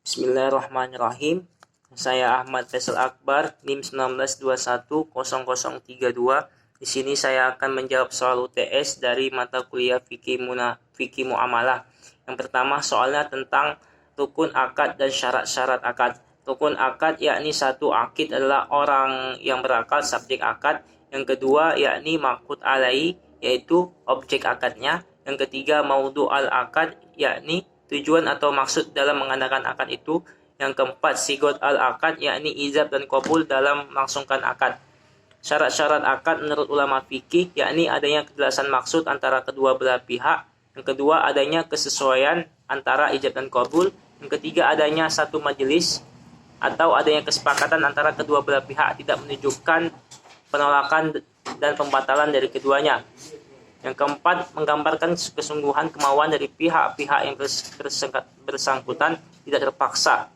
Bismillahirrahmanirrahim. Saya Ahmad Faisal Akbar, NIM 19210032. Di sini saya akan menjawab soal UTS dari mata kuliah Fikih Muamalah. Yang pertama soalnya tentang rukun akad dan syarat-syarat akad. Rukun akad yakni satu akid adalah orang yang berakal subjek akad. Yang kedua yakni maqud alaihi yaitu objek akadnya. Yang ketiga maudhu al-akad yakni tujuan atau maksud dalam mengadakan akad itu. Yang keempat sigot al-akad yakni ijab dan qabul dalam melangsungkan akad. Syarat-syarat akad menurut ulama fikih yakni adanya kejelasan maksud antara kedua belah pihak. Yang kedua adanya kesesuaian antara ijab dan qabul. Yang ketiga adanya satu majelis atau adanya kesepakatan antara kedua belah pihak tidak menunjukkan penolakan dan pembatalan dari keduanya. Yang keempat, menggambarkan kesungguhan kemauan dari pihak-pihak yang bersangkutan tidak terpaksa.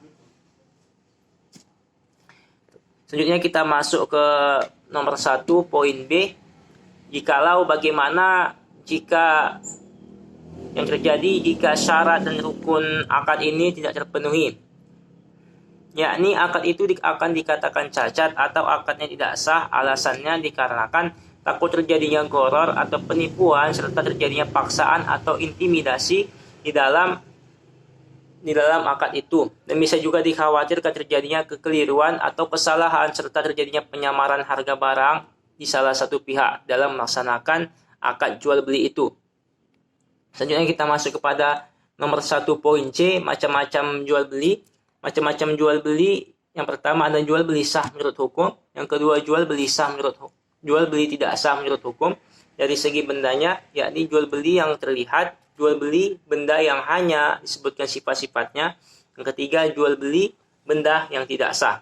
Selanjutnya kita masuk ke nomor 1, poin B. Jikalau bagaimana jika yang terjadi jika syarat dan rukun akad ini tidak terpenuhi. Yakni akad itu akan dikatakan cacat atau akadnya tidak sah, alasannya dikarenakan takut terjadinya gharar atau penipuan serta terjadinya paksaan atau intimidasi di dalam akad itu, dan bisa juga dikhawatirkan terjadinya kekeliruan atau kesalahan serta terjadinya penyamaran harga barang di salah satu pihak dalam melaksanakan akad jual beli itu. Selanjutnya kita masuk kepada nomor 1 poin C, macam-macam jual beli. Macam-macam jual beli, yang pertama ada jual beli sah menurut hukum, yang kedua jual beli tidak sah menurut hukum dari segi bendanya, yakni jual beli yang terlihat, jual beli benda yang hanya disebutkan sifat-sifatnya, yang ketiga jual beli benda yang tidak sah.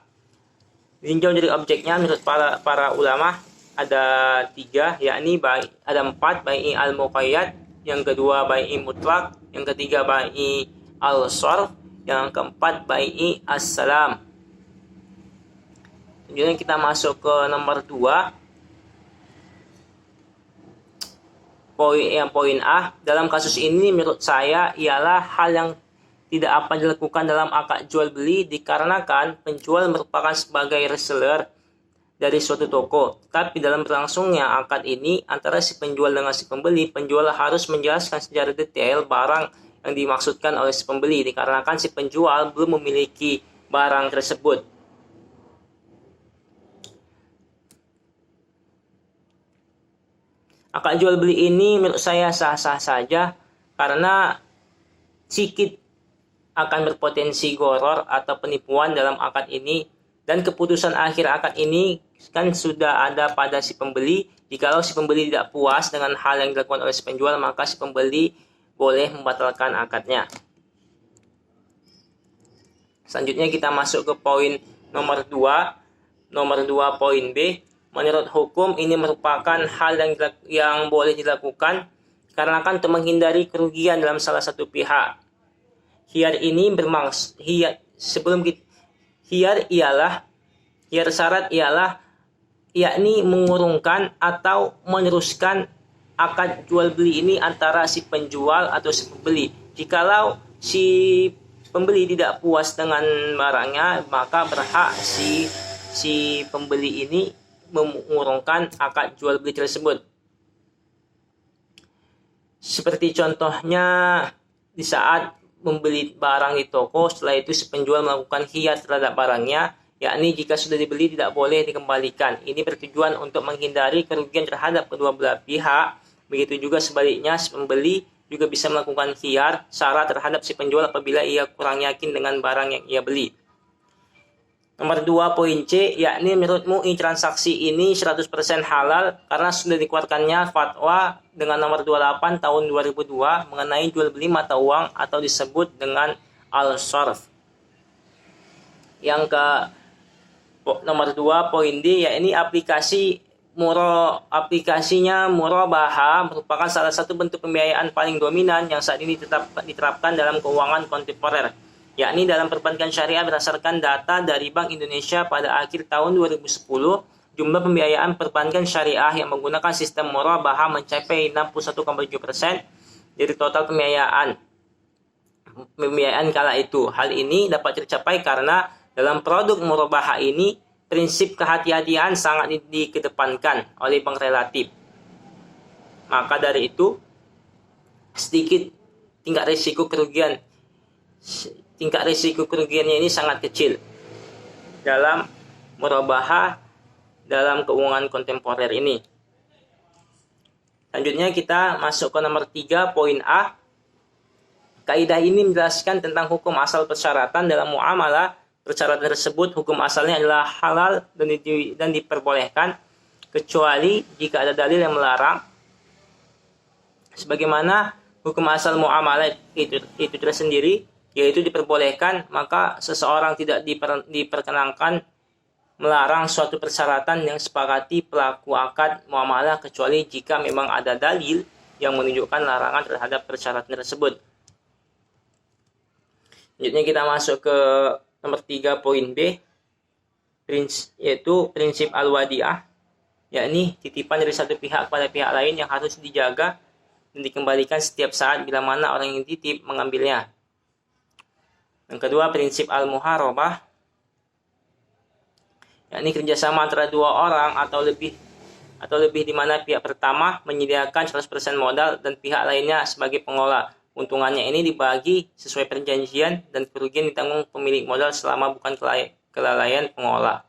Tinjau dari objeknya menurut para ulama ada 3, yakni ada 4 bai'i al-muqayyad, yang kedua bai'i mutlak, yang ketiga bai'i al-sharf, yang keempat bai'i as-salam. Kemudian kita masuk ke nomor 2. Poin A, dalam kasus ini menurut saya ialah hal yang tidak apa dilakukan dalam akad jual beli dikarenakan penjual merupakan sebagai reseller dari suatu toko. Tapi dalam berlangsungnya akad ini antara si penjual dengan si pembeli, penjual harus menjelaskan secara detail barang yang dimaksudkan oleh si pembeli dikarenakan si penjual belum memiliki barang tersebut. Akad jual beli ini menurut saya sah-sah saja karena sedikit akan berpotensi gharar atau penipuan dalam akad ini, dan keputusan akhir akad ini kan sudah ada pada si pembeli. Jikalau si pembeli tidak puas dengan hal yang dilakukan oleh si penjual, maka si pembeli boleh membatalkan akadnya. Selanjutnya kita masuk ke poin nomor 2. Nomor 2 poin B. Menurut hukum ini merupakan hal yang boleh dilakukan karena kan untuk menghindari kerugian dalam salah satu pihak. Khiyar ini khiyar syarat ialah yakni mengurungkan atau meneruskan akad jual beli ini antara si penjual atau si pembeli. Jikalau si pembeli tidak puas dengan barangnya, maka berhak si pembeli ini mengurungkan akad jual beli tersebut. Seperti contohnya di saat membeli barang di toko, setelah itu si penjual melakukan khiyar terhadap barangnya, yakni jika sudah dibeli tidak boleh dikembalikan. Ini bertujuan untuk menghindari kerugian terhadap kedua belah pihak. Begitu juga sebaliknya, si pembeli juga bisa melakukan khiyar syarat terhadap si penjual apabila ia kurang yakin dengan barang yang ia beli. Nomor 2 poin C, yakni menurut MUI transaksi ini 100% halal karena sudah dikeluarkannya fatwa dengan nomor 28 tahun 2002 mengenai jual beli mata uang atau disebut dengan al-sharf. Yang ke nomor 2 poin D, yakni aplikasinya murabaha merupakan salah satu bentuk pembiayaan paling dominan yang saat ini diterapkan dalam keuangan kontemporer, yakni dalam perbankan syariah. Berdasarkan data dari Bank Indonesia pada akhir tahun 2010, jumlah pembiayaan perbankan syariah yang menggunakan sistem murabaha mencapai 61,7% dari total pembiayaan. pembiayaan kala itu. Hal ini dapat tercapai karena dalam produk murabahah ini prinsip kehati-hatian sangat dikedepankan oleh bank relatif. Maka dari itu sedikit tingkat risiko kerugiannya ini sangat kecil dalam murabahah dalam keuangan kontemporer ini. Selanjutnya kita masuk ke nomor 3, poin A. Kaidah ini menjelaskan tentang hukum asal persyaratan dalam muamalah. Persyaratan tersebut hukum asalnya adalah halal dan diperbolehkan kecuali jika ada dalil yang melarang. Sebagaimana hukum asal muamalah itu tersendiri, yaitu diperbolehkan, maka seseorang tidak diperkenankan melarang suatu persyaratan yang sepakati pelaku akad muamalah kecuali jika memang ada dalil yang menunjukkan larangan terhadap persyaratan tersebut. Selanjutnya kita masuk ke nomor 3, poin B, yaitu prinsip al-wadi'ah, yakni titipan dari satu pihak pada pihak lain yang harus dijaga dan dikembalikan setiap saat bila mana orang yang titip mengambilnya. Yang kedua, prinsip al-muharabah, yakni kerjasama antara dua orang atau lebih di mana pihak pertama menyediakan 100% modal dan pihak lainnya sebagai pengolah. Untungannya ini dibagi sesuai perjanjian dan kerugian ditanggung pemilik modal selama bukan kelalaian pengolah.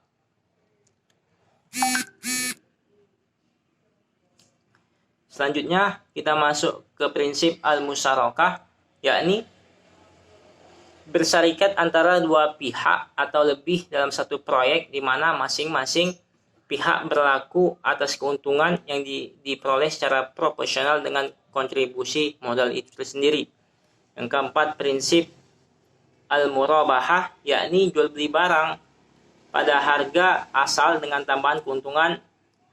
Selanjutnya kita masuk ke prinsip al-musyarakah, yakni bersarikat antara dua pihak atau lebih dalam satu proyek di mana masing-masing pihak berlaku atas keuntungan yang diperoleh secara proporsional dengan kontribusi modal itu sendiri. Yang keempat, prinsip al-murabahah, yakni jual beli barang pada harga asal dengan tambahan keuntungan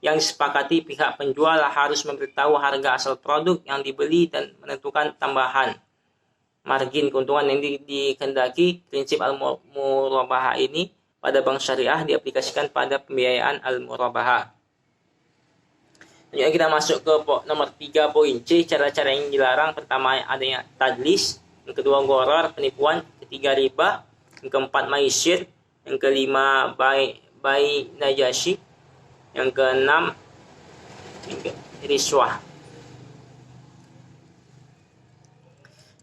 yang disepakati. Pihak penjual harus memberitahu harga asal produk yang dibeli dan menentukan tambahan margin keuntungan yang dikehendaki. Prinsip al-murabahah ini pada bank syariah diaplikasikan pada pembiayaan al-murabahah. Selanjutnya kita masuk ke nomor 3, poin C, cara-cara yang dilarang. Pertama, adanya tadlis. Yang kedua, gharar, penipuan. Ketiga, riba. Yang keempat, maisir. Yang kelima, bai najasyi. Yang keenam, riswah.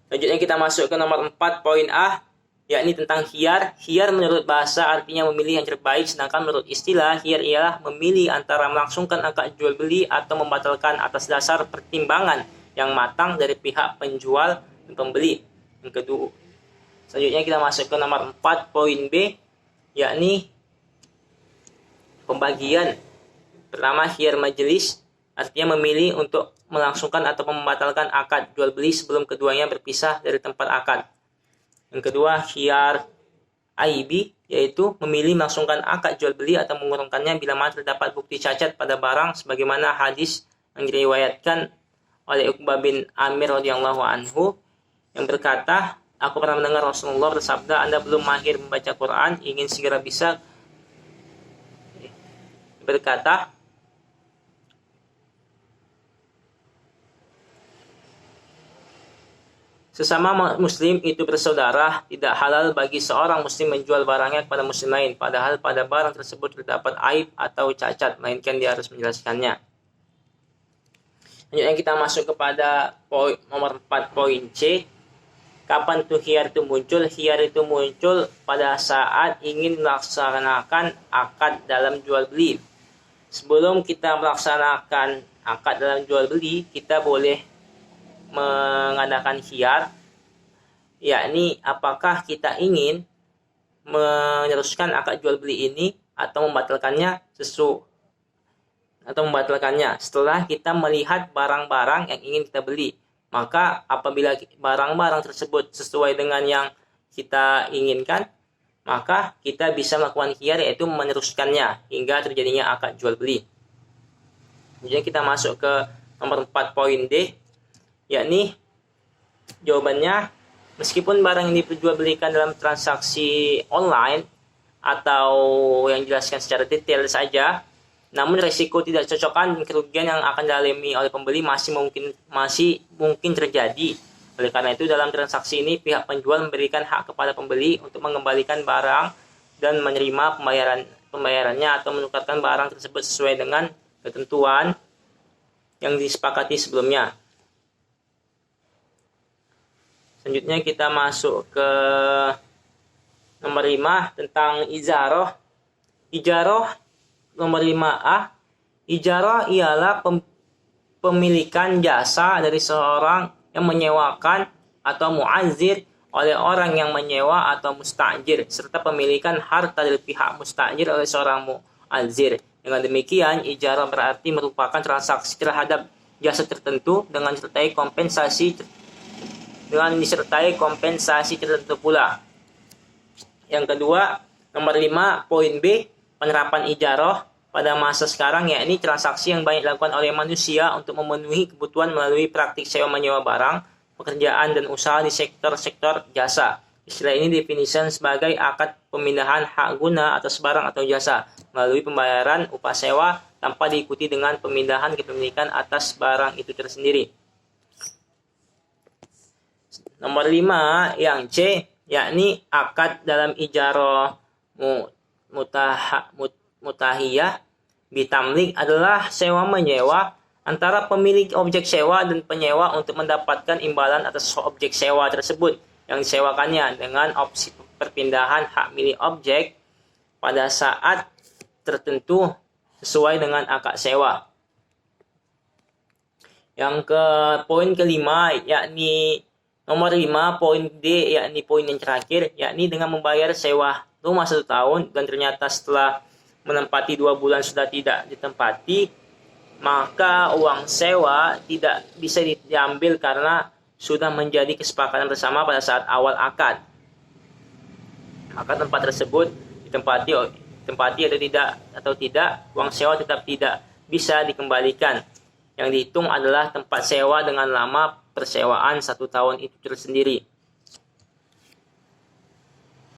Selanjutnya kita masuk ke nomor 4, poin A, yakni tentang khiyar. Khiyar menurut bahasa artinya memilih yang terbaik, sedangkan menurut istilah khiyar ialah memilih antara melangsungkan akad jual beli atau membatalkan atas dasar pertimbangan yang matang dari pihak penjual dan pembeli. Yang kedua, selanjutnya kita masuk ke nomor 4, poin B, yakni pembagian. Pertama, khiyar majelis, artinya memilih untuk melangsungkan atau membatalkan akad jual beli sebelum keduanya berpisah dari tempat akad. Yang kedua, khiyar aibi, yaitu memilih melangsungkan akad jual beli atau mengurungkannya bila mana terdapat bukti cacat pada barang, sebagaimana hadis yang diriwayatkan oleh Uqbah bin Amir radhiyallahu anhu yang berkata, aku pernah mendengar Rasulullah bersabda, Anda belum mahir membaca Quran, ingin segera bisa berkata, sesama muslim itu bersaudara, tidak halal bagi seorang muslim menjual barangnya kepada muslim lain, padahal pada barang tersebut terdapat aib atau cacat, melainkan dia harus menjelaskannya. Selanjutnya kita masuk kepada nomor 4, poin C. Kapan tuh khiyar itu muncul? Khiyar itu muncul pada saat ingin melaksanakan akad dalam jual beli. Sebelum kita melaksanakan akad dalam jual beli, kita boleh mengadakan khiyar, yakni apakah kita ingin meneruskan akad jual beli ini atau membatalkannya setelah kita melihat barang-barang yang ingin kita beli. Maka apabila barang-barang tersebut sesuai dengan yang kita inginkan, maka kita bisa melakukan khiyar, yaitu meneruskannya hingga terjadinya akad jual beli. Jadi kita masuk ke nomor 4, poin D, yakni jawabannya, meskipun barang yang diperjualbelikan dalam transaksi online atau yang dijelaskan secara detail saja, namun risiko tidak cocokan dan kerugian yang akan dialami oleh pembeli masih mungkin terjadi Oleh karena itu, dalam transaksi ini pihak penjual memberikan hak kepada pembeli untuk mengembalikan barang dan menerima pembayarannya atau menukarkan barang tersebut sesuai dengan ketentuan yang disepakati sebelumnya. Selanjutnya kita masuk ke nomor 5 tentang ijaroh. Ijaroh nomor 5A. Ijarah ialah pemilikan jasa dari seorang yang menyewakan atau mu'azzir oleh orang yang menyewa atau mustajir, serta pemilikan harta dari pihak mustajir oleh seorang mu'azzir. Dengan demikian, ijarah berarti merupakan transaksi terhadap jasa tertentu dengan disertai kompensasi tertentu pula. Yang kedua, nomor 5, poin B, penerapan ijarah pada masa sekarang, yakni transaksi yang banyak dilakukan oleh manusia untuk memenuhi kebutuhan melalui praktik sewa-menyewa barang, pekerjaan, dan usaha di sektor-sektor jasa. Istilah ini definisikan sebagai akad pemindahan hak guna atas barang atau jasa melalui pembayaran upah sewa tanpa diikuti dengan pemindahan kepemilikan atas barang itu tersendiri. Nomor 5 yang C, yakni akad dalam ijarah mutahiyah bitamlik adalah sewa menyewa antara pemilik objek sewa dan penyewa untuk mendapatkan imbalan atas objek sewa tersebut yang disewakannya dengan opsi perpindahan hak milik objek pada saat tertentu sesuai dengan akad sewa. Yang ke poin kelima, yakni nomor 5 poin D, yakni poin yang terakhir, yakni dengan membayar sewa rumah 1 tahun dan ternyata setelah menempati 2 bulan sudah tidak ditempati, maka uang sewa tidak bisa diambil karena sudah menjadi kesepakatan bersama pada saat awal akad. Maka tempat tersebut ditempati atau tidak, uang sewa tetap tidak bisa dikembalikan. Yang dihitung adalah tempat sewa dengan lama persewaan 1 tahun itu tersendiri.